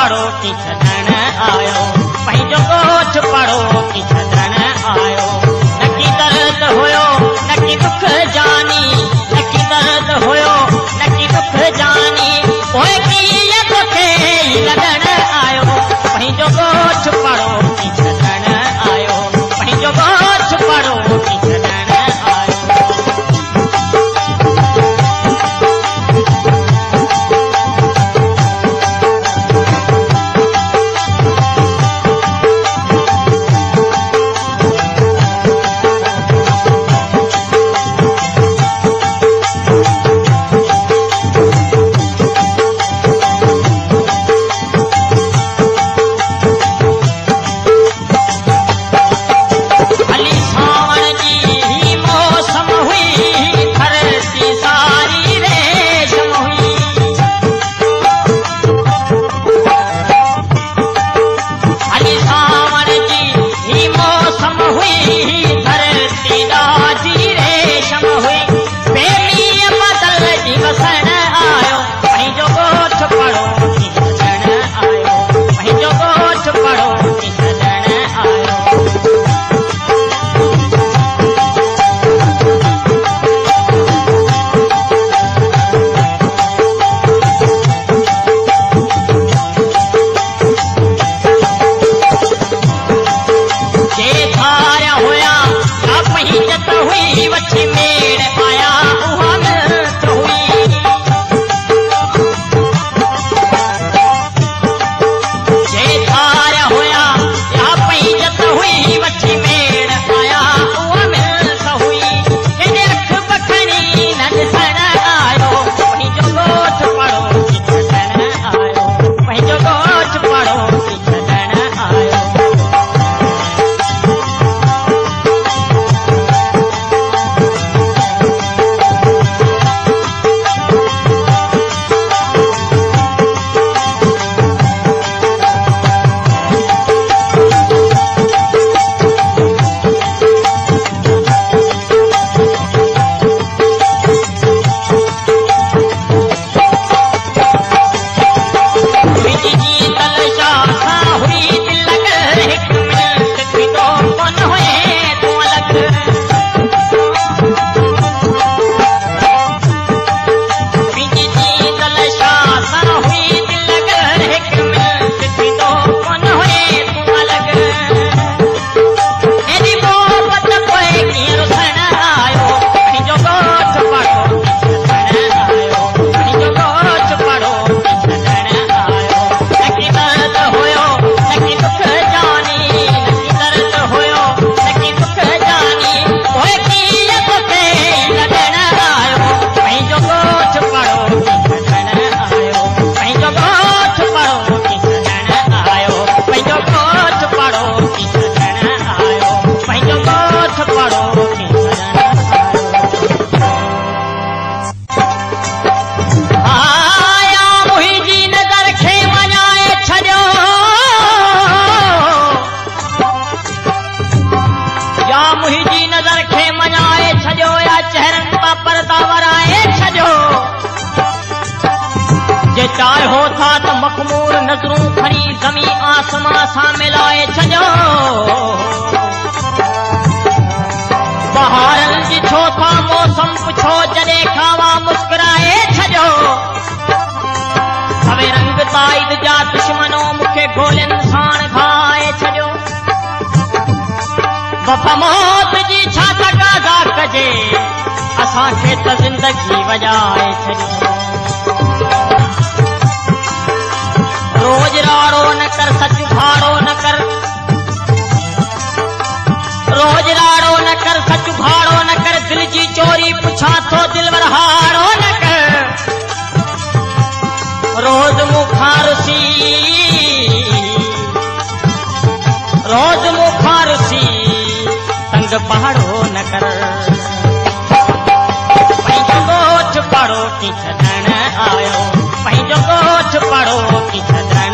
पढ़ो की छॾण आयो, पंहिंजो ॻोठ पढ़ो की छॾण आयो। न की दर्द हुयो न की दुख जानी, न की दर्द हुयो न की दुख जानी, पोइ कीअं तोखे लॻण आयो, पंहिंजो ॻोठ पढ़ो की छॾण आयो, पंहिंजो ॻोठ पढ़ो की छॾण आयो। चाहो था त मखमूर नज़रूं खणी ज़मी आसमां सां मिलाए छॾियो, बहारनि जी छो था मौसम पुछो जॾहिं खावा मुस्कुराए छॾियो, सवे रंग ताईद जा दुश्मनो मूंखे गोलियुनि साण घाए छॾियो, वफ़ा मौत जी छा तक़ाज़ा कजे असांखे त ज़िंदगी वॼाए छॾियो। रोज राड़ो न कर सच भाड़ो न कर, रोज राड़ो न कर सच भाड़ो न कर, दिल जी चोरी पुछां थो दिलवर हाड़ो न कर, रोज मूंखां रुसी रोज मूंखां रुसी तंग पहाड़ो न कर, पंहिंजो ॻोठ पढ़ो की छॾण आयो, पंहिंजो ॻोठ पढ़ो की छॾण